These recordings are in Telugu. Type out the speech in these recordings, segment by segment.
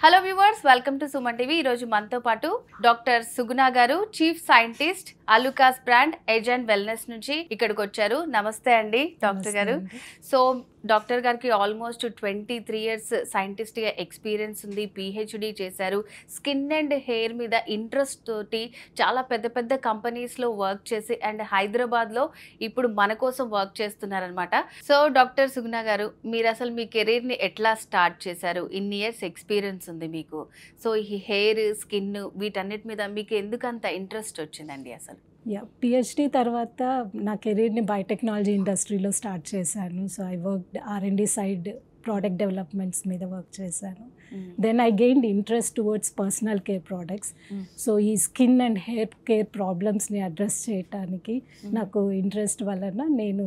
Hello viewers, welcome to Suman TV. ఈరోజు మనతో పాటు డాక్టర్ సుగుణ గారు, chief scientist Alukkas brand age and wellness నుంచి ఇక్కడికి వచ్చారు. నమస్తే అండి డాక్టర్ గారు. సో డాక్టర్ గారికి ఆల్మోస్ట్ 23 years సైంటిస్ట్గా ఎక్స్పీరియన్స్ ఉంది. పిహెచ్డి చేశారు. స్కిన్ అండ్ హెయిర్ మీద ఇంట్రెస్ట్ తోటి చాలా పెద్ద పెద్ద కంపెనీస్లో వర్క్ చేసి అండ్ హైదరాబాద్లో ఇప్పుడు మన కోసం వర్క్ చేస్తున్నారనమాట. సో డాక్టర్ సుగుణ గారు, మీరు అసలు మీ కెరీర్ని ఎట్లా స్టార్ట్ చేశారు? ఇన్ని ఇయర్స్ ఎక్స్పీరియన్స్ ఉంది మీకు. సో ఈ హెయిర్, స్కిన్ వీటన్నిటి మీద మీకు ఎందుకు అంత ఇంట్రెస్ట్ వచ్చిందండి అసలు? పిహెచ్డి తర్వాత నా కెరీర్ని బయోటెక్నాలజీ ఇండస్ట్రీలో స్టార్ట్ చేశాను. So I work R&D side product developments మీద వర్క్ చేశాను. Then I gained interest towards personal care products. So ఈ స్కిన్ అండ్ హెయిర్ కేర్ ప్రాబ్లమ్స్ని అడ్రస్ చేయడానికి నాకు ఇంట్రెస్ట్ వలన నేను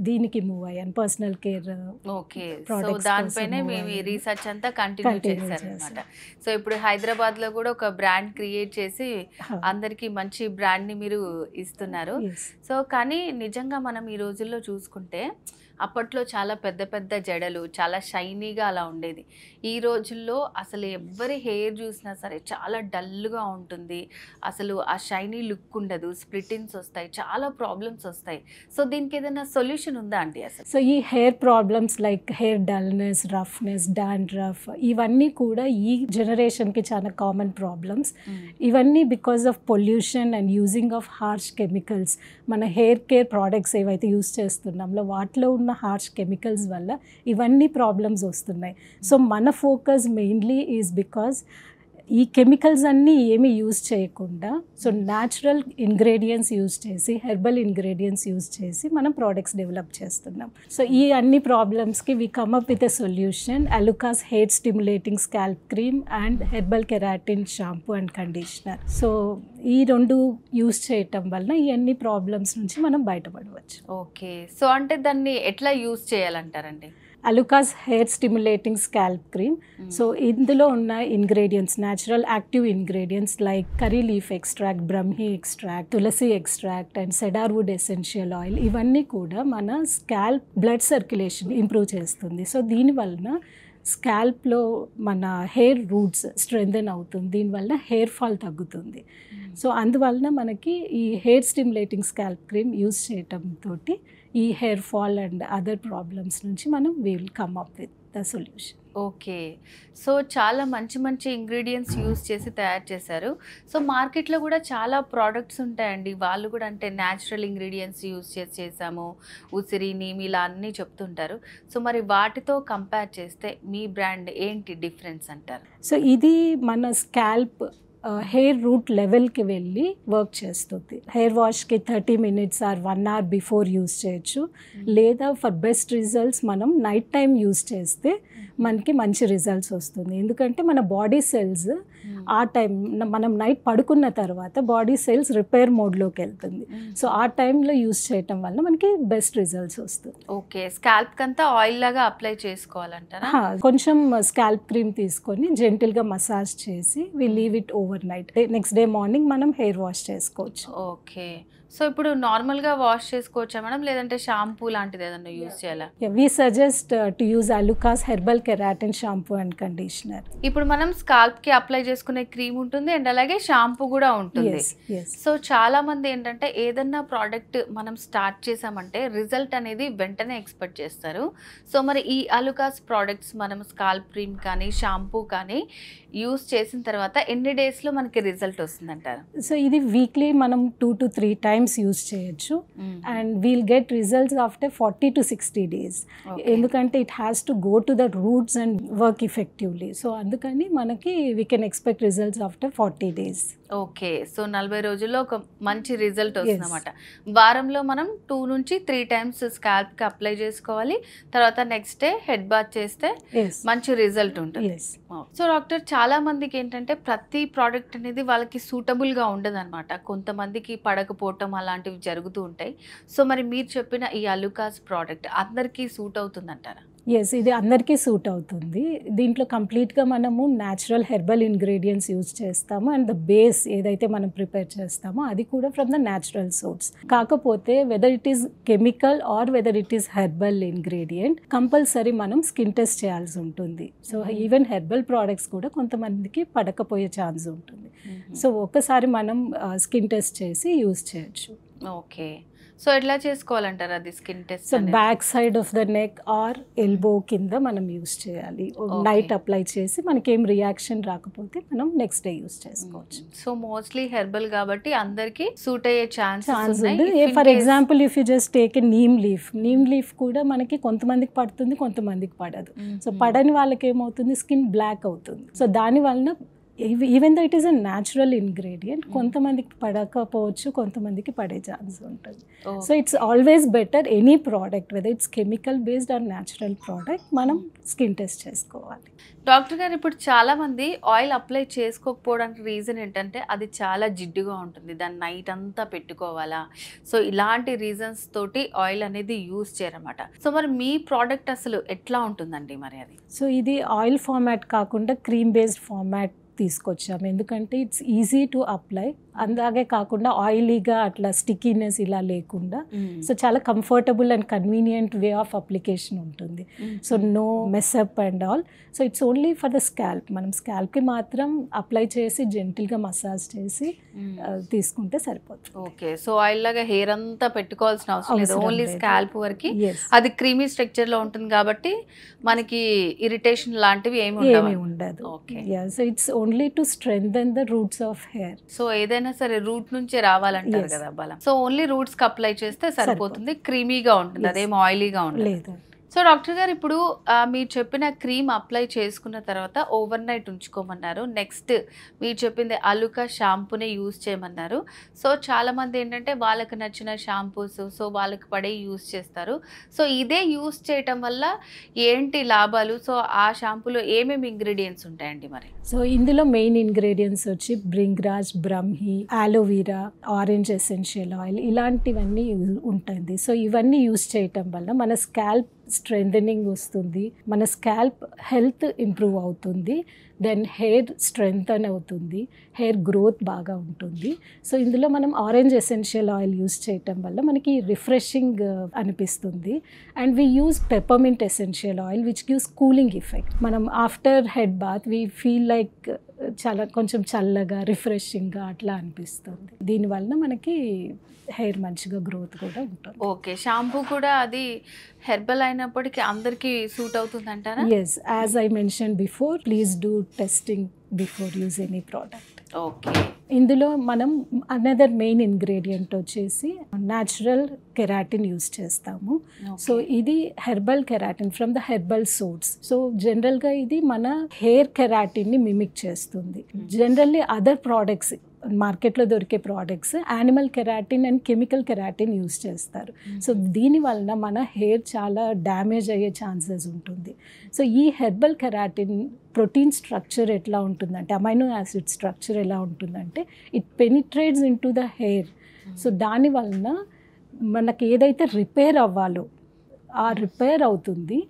దీనికి మూవ్ అయ్యాను, పర్సనల్ కేర్. ఓకే, సో దానిపైనే మేము ఈ రీసెర్చ్ అంతా కంటిన్యూ చేశారనమాట. సో ఇప్పుడు హైదరాబాద్లో కూడా ఒక బ్రాండ్ క్రియేట్ చేసి అందరికీ మంచి బ్రాండ్ని మీరు ఇస్తున్నారు. సో కానీ నిజంగా మనం ఈ రోజుల్లో చూసుకుంటే అప్పట్లో చాలా పెద్ద పెద్ద జడలు, చాలా షైనీగా అలా ఉండేది. ఈ రోజుల్లో అసలు ఎవ్వరి హెయిర్ చూసినా సరే చాలా డల్గా ఉంటుంది. అసలు ఆ షైనీ లుక్ ఉండదు, స్ప్లిటిన్స్ వస్తాయి, చాలా ప్రాబ్లమ్స్ వస్తాయి. సో దీనికి ఏదైనా సొల్యూషన్ ఉందా అండి అసలు? సో ఈ hair problems like hair dullness, roughness, dandruff ఇవన్నీ కూడా ఈ జనరేషన్కి చాలా కామన్ ప్రాబ్లమ్స్. ఇవన్నీ because of pollution and using of harsh chemicals. మన హెయిర్ కేర్ ప్రోడక్ట్స్ ఏవైతే యూజ్ చేస్తున్నామో వాటిలో ఉన్న హార్ష్ కెమికల్స్ వల్ల ఇవన్నీ ప్రాబ్లమ్స్ వస్తున్నాయి. సో మన ఫోకస్ మెయిన్లీ ఈజ్ బికాజ్ ఈ కెమికల్స్ అన్నీ ఏమీ యూజ్ చేయకుండా సో న్యాచురల్ ఇంగ్రీడియంట్స్ యూజ్ చేసి, హెర్బల్ ఇంగ్రీడియంట్స్ యూజ్ చేసి మనం ప్రోడక్ట్స్ డెవలప్ చేస్తున్నాం. సో ఈ అన్ని ప్రాబ్లమ్స్కి we come up with a solution, Alukas hair stimulating scalp cream and herbal keratin shampoo and conditioner. So ఈ రెండు యూజ్ చేయటం వలన ఈ అన్ని ప్రాబ్లమ్స్ నుంచి మనం బయటపడవచ్చు. ఓకే, సో అంటే దాన్ని ఎట్లా యూజ్ చేయాలంటారండి? Alukas hair stimulating scalp cream. So ఇందులో ఉన్న ingredients natural active ingredients like curry leaf extract, brahmi extract, tulsi extract and cedarwood essential oil. ఇవన్నీ కూడా మన స్కాల్ప్ బ్లడ్ సర్క్యులేషన్ ఇంప్రూవ్ చేస్తుంది. సో దీనివలన స్కాల్ప్లో మన హెయిర్ రూట్స్ స్ట్రెంథెన్ అవుతుంది. దీనివల్ల హెయిర్ ఫాల్ తగ్గుతుంది. సో అందువలన మనకి ఈ hair stimulating scalp cream use చేయటంతో ఈ hair fall and other problems నుంచి మనం we will come up with the solution. Okay, so చాలా మంచి మంచి ఇంగ్రీడియంట్స్ యూజ్ చేసి తయారు చేశారు. సో మార్కెట్లో కూడా చాలా ప్రోడక్ట్స్ ఉంటాయండి, వాళ్ళు కూడా అంటే న్యాచురల్ ఇంగ్రీడియంట్స్ యూజ్ చేసి చేసాము, ఉసిరి, నీమ్ ఇలా అన్నీ చెప్తుంటారు. సో మరి వాటితో కంపేర్ చేస్తే మీ బ్రాండ్ ఏంటి డిఫరెన్స్ అంటారు? సో ఇది మన స్కాల్ప్ హెయిర్ రూట్ లెవెల్కి వెళ్ళి వర్క్ చేస్తుంది. హెయిర్ వాష్కి 30 minutes or 1 hour before use చేయొచ్చు. లేదా ఫర్ బెస్ట్ రిజల్ట్స్ మనం నైట్ టైం యూజ్ చేస్తే మనకి మంచి రిజల్ట్స్ వస్తుంది. ఎందుకంటే మన బాడీ సెల్స్ ఆ టైం మనం నైట్ పడుకున్న తర్వాత బాడీ సెల్స్ రిపేర్ మోడ్లోకి వెళ్తుంది. సో ఆ టైంలో యూజ్ చేయటం వల్ల మనకి బెస్ట్ రిజల్ట్స్ వస్తుంది. ఓకే, స్కాల్ప్ అంతా ఆయిల్ లాగా అప్లై చేసుకోవాలంటారా? కొంచెం స్కాల్ప్ క్రీమ్ తీసుకొని జెంటిల్గా మసాజ్ చేసి we leave it overnight. Next day morning మనం హెయిర్ వాష్ చేసుకోవచ్చు. ఓకే, సో ఇప్పుడు నార్మల్గా వాష్ చేసుకోవచ్చా మేడం, లేదంటే షాంపూ లాంటిది ఏదన్నా యూజ్ చేయాలా? We suggest to use Alukas herbal keratin shampoo and conditioner. ఇప్పుడు మనం స్కాల్ప్కి అప్లై చేసుకునే క్రీమ్ ఉంటుంది అండ్ అలాగే షాంపూ కూడా ఉంటుంది. సో చాలా మంది ఏంటంటే ఏదన్నా ప్రోడక్ట్ మనం స్టార్ట్ చేసామంటే రిజల్ట్ అనేది వెంటనే ఎక్స్పెక్ట్ చేస్తారు. సో మరి ఈ అలుకాస్ ప్రోడక్ట్స్ మనం స్కాల్ప్ క్రీమ్ కానీ షాంపూ కానీ యూజ్ చేసిన తర్వాత ఎన్ని డేస్లో మనకి రిజల్ట్ వస్తుందంటారు? సో ఇది వీక్లీ మనం 2 to 3 times యూజ్ చేయొచ్చు and we'll get results after 40 to 60 days. ఎందుకంటే it has to go to the roots and work effectively. So అందుకని మనకి we can expect results after 40 days. Okay, so 40 రోజుల్లో ఒక మంచి రిజల్ట్ వస్తుందన్నమాట. వారంలో మనం 2 నుంచి 3 times స్కాల్ప్కి అప్లై చేసుకోవాలి. తర్వాత నెక్స్ట్ డే హెడ్ బాత్ చేస్తే మంచి రిజల్ట్ ఉంటుంది. సో డాక్టర్, చాలా మందికి ఏంటంటే ప్రతి ప్రోడక్ట్ అనేది వాళ్ళకి సూటబుల్గా ఉండదన్నమాట. కొంతమందికి పడకపోవటం అలాంటివి జరుగుతూ ఉంటాయి. సో మరి మీరు చెప్పిన ఈ అలుకాస్ ప్రోడక్ట్ అందరికీ సూట్ అవుతుందంటారా? ఎస్, ఇది అందరికీ సూట్ అవుతుంది. దీంట్లో కంప్లీట్గా మనము న్యాచురల్ హెర్బల్ ఇంగ్రీడియంట్స్ యూజ్ చేస్తాము అండ్ ద బేస్ ఏదైతే మనం ప్రిపేర్ చేస్తామో అది కూడా ఫ్రమ్ ద న్యాచురల్ సోర్స్. కాకపోతే whether it is chemical or whether it is herbal ingredient compulsory మనం స్కిన్ టెస్ట్ చేయాల్సి ఉంటుంది. సో ఈవెన్ హెర్బల్ ప్రోడక్ట్స్ కూడా కొంతమందికి పడకపోయే ఛాన్స్ ఉంటుంది. సో ఒకసారి మనం స్కిన్ టెస్ట్ చేసి యూజ్ చేయొచ్చు. ఓకే, సో ఎట్లా చేసుకోవాలంటారు అది skin test? So back side of the neck are elbow కింద మనం యూజ్ చేయాలి. నైట్ అప్లై చేసి మనకేం రియాక్షన్ రాకపోతే మనం నెక్స్ట్ డే యూజ్ చేసుకోవచ్చు. సో మోస్ట్లీ హెర్బల్ కాబట్టి అందరికి సూట్ అయ్యే ఛాన్స్ ఉంది. For example if you just take a neem leaf కూడా మనకి కొంతమందికి పడుతుంది, కొంతమందికి పడదు. సో పడని వాళ్ళకి ఏమవుతుంది, స్కిన్ బ్లాక్ అవుతుంది. సో దాని వలన even though it is a natural ingredient కొంతమందికి పడకపోవచ్చు, కొంతమందికి పడే ఛాన్స్ ఉంటుంది. So it's always better any product whether it's chemical based or natural product మనం స్కిన్ టెస్ట్ చేసుకోవాలి. డాక్టర్ గారు, ఇప్పుడు చాలా మంది ఆయిల్ అప్లై చేసుకోకపోవడానికి రీజన్ ఏంటంటే అది చాలా జిడ్డుగా ఉంటుంది, దాన్ని నైట్ అంతా పెట్టుకోవాలా, సో ఇలాంటి రీజన్స్ తోటి ఆయిల్ అనేది యూజ్ చేయరన్నమాట. సో మరి మీ ప్రోడక్ట్ అసలు ఎట్లా ఉంటుందండి మరి అది? సో ఇది ఆయిల్ ఫార్మాట్ కాకుండా క్రీమ్ బేస్డ్ ఫార్మాట్ తీసుకొచ్చాము. ఎందుకంటే ఇట్స్ ఈజీ టు అప్లై, అలాగే కాకుండా ఆయిలీగా అట్లా స్టిక్కీనెస్ ఇలా లేకుండా సో చాలా comfortable and convenient way of application ఉంటుంది. So no mess up and all. So it's only for the scalp. మనం స్కాల్ప్కి మాత్రం అప్లై చేసి జెంటిల్గా మసాజ్ చేసి తీసుకుంటే సరిపోతుంది. ఓకే, సో ఆయిల్ లాగా హెయిర్ అంతా పెట్టుకోవాల్సిన అవసరం లేదు, ఓన్లీ స్కాల్ప్ వరకు. అది క్రీమీ స్ట్రక్చర్ లో ఉంటుంది కాబట్టి మనకి ఇరిటేషన్ లాంటివి ఏమి ఉండదు. So it's only to strengthen the roots of hair. So ఏదైనా సరే రూట్ నుంచే రావాలంటారు కదా బలం. సో ఓన్లీ రూట్స్ కి అప్లై చేస్తే సరిపోతుంది, క్రీమీగా ఉంటుంది, అదేమో ఆయిలీగా ఉండదు. సో డాక్టర్ గారు, ఇప్పుడు మీరు చెప్పిన క్రీమ్ అప్లై చేసుకున్న తర్వాత ఓవర్ నైట్ ఉంచుకోమన్నారు. నెక్స్ట్ మీరు చెప్పింది అలుకా షాంపూనే యూజ్ చేయమన్నారు. సో చాలామంది ఏంటంటే వాళ్ళకి నచ్చిన షాంపూస్ సో వాళ్ళకి పడే యూజ్ చేస్తారు. సో ఇదే యూజ్ చేయటం వల్ల ఏంటి లాభాలు? సో ఆ షాంపూలో ఏమేమి ఇంగ్రీడియంట్స్ ఉంటాయండి మరి? సో ఇందులో మెయిన్ ఇంగ్రీడియంట్స్ వచ్చి Bhringraj, Brahmi, ఆలోవీరా, orange essential oil ఇలాంటివన్నీ ఉంటుంది. సో ఇవన్నీ యూజ్ చేయటం వల్ల మన స్కాల్ప్ స్ట్రెంథనింగ్ వస్తుంది, మన స్కాల్ప్ హెల్త్ ఇంప్రూవ్ అవుతుంది, దెన్ హెయిర్ స్ట్రెంథన్ అవుతుంది, హెయిర్ గ్రోత్ బాగా ఉంటుంది. సో ఇందులో మనం ఆరెంజ్ ఎసెన్షియల్ ఆయిల్ యూజ్ చేయటం వల్ల మనకి రిఫ్రెషింగ్ అనిపిస్తుంది. And we use peppermint essential oil which gives cooling effect. మనం after head bath we feel like చాలా కొంచెం చల్లగా రిఫ్రెషింగ్గా అట్లా అనిపిస్తుంది. దీనివల్ల మనకి హెయిర్ మంచిగా గ్రోత్ కూడా ఉంటుంది. ఓకే, షాంపూ కూడా అది హెర్బల్ అయినప్పటికీ అందరికీ సూట్ అవుతుంది అంటారా? Yes, as I mention before, please do testing before use any product. Okay, ఇందులో మనం అనదర్ మెయిన్ ఇంగ్రీడియంట్ వచ్చేసి న్యాచురల్ కెరాటిన్ యూజ్ చేస్తాము. సో ఇది herbal keratin from the herbal source. So జనరల్గా ఇది మన హెయిర్ కెరాటిన్ని మిమిక్ చేస్తుంది. జనరల్లీ అదర్ ప్రోడక్ట్స్ మార్కెట్లో దొరికే products animal keratin and chemical keratin use చేస్తారు. సో దీని వలన మన హెయిర్ చాలా డ్యామేజ్ అయ్యే ఛాన్సెస్ ఉంటుంది. సో ఈ హెర్బల్ కెరాటిన్ ప్రోటీన్ స్ట్రక్చర్ ఎట్లా ఉంటుందంటే, అమైనో యాసిడ్ స్ట్రక్చర్ ఎలా ఉంటుందంటే it penetrates into the hair. So దాని వలన మనకి ఏదైతే రిపేర్ అవ్వాలో ఆ రిపేర్ అవుతుంది,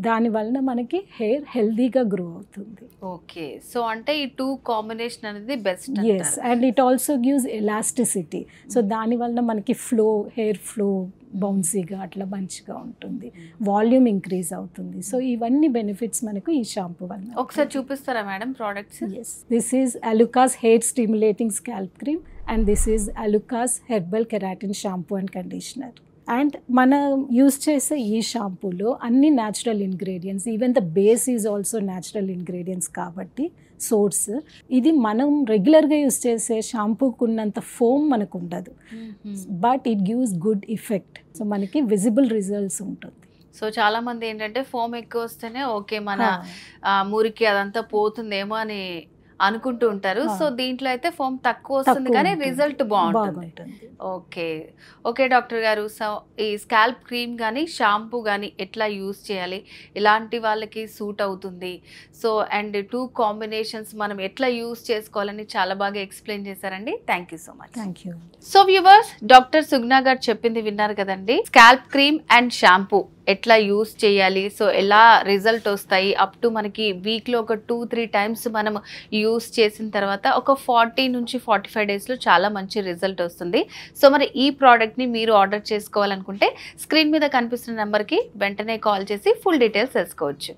దాని వలన మనకి హెయిర్ హెల్దీగా గ్రో అవుతుంది. ఓకే, సో అంటే ఈ టూ కాంబినేషన్ అనేది best. Yes, and it also gives elasticity. So దాని వలన మనకి హెయిర్ ఫ్లో బౌన్సీగా అట్లా మంచిగా ఉంటుంది, వాల్యూమ్ ఇంక్రీజ్ అవుతుంది. సో ఇవన్నీ బెనిఫిట్స్ మనకు ఈ షాంపూ వల్ల. ఒకసారి చూపిస్తారా madam products? Yes, this is Alukas hair stimulating scalp cream and this is Alukas herbal keratin shampoo and conditioner. And మనం యూస్ చేసే ఈ షాంపూలో అన్ని natural ingredients, even the base is also natural ingredients కాబట్టి సోర్స్. ఇది మనం రెగ్యులర్గా యూస్ చేసే షాంపూకు ఉన్నంత ఫోమ్ మనకు ఉండదు, but it gives good effect. So మనకి విజిబుల్ రిజల్ట్స్ ఉంటుంది. సో చాలా మంది ఏంటంటే ఫోమ్ ఎక్కువ వస్తేనే ఓకే మన మురికి అదంతా పోతుందేమో అని అనుకుంటూ ఉంటారు. సో దీంట్లో అయితే ఫోమ్ తక్కువ వస్తుంది కానీ రిజల్ట్ బాగుంటుంది. ఓకే ఓకే డాక్టర్ గారు, సో ఈ స్కాల్ప్ క్రీమ్ కానీ షాంపూ కానీ ఎట్లా యూస్ చేయాలి, ఇలాంటి వాళ్ళకి సూట్ అవుతుంది, సో అండ్ టూ కాంబినేషన్స్ మనం ఎట్లా యూస్ చేసుకోవాలని చాలా బాగా ఎక్స్ప్లెయిన్ చేశారండి. Thank you so much. Thank you. So viewers, doctor Sugna గారు చెప్పింది విన్నారు కదండి. స్కాల్ప్ క్రీమ్ అండ్ షాంపూ ఎట్లా యూస్ చేయాలి, సో ఎలా రిజల్ట్ వస్తాయి, అప్ టు మనకి వీక్లో ఒక 2-3 టైమ్స్ మనం యూస్ చేసిన తర్వాత ఒక 40 నుంచి 45 డేస్లో చాలా మంచి రిజల్ట్ వస్తుంది. సో మరి ఈ ప్రోడక్ట్ని మీరు ఆర్డర్ చేసుకోవాలనుకుంటే స్క్రీన్ మీద కనిపిస్తున్న నెంబర్కి వెంటనే కాల్ చేసి ఫుల్ డీటెయిల్స్ తెలుసుకోవచ్చు.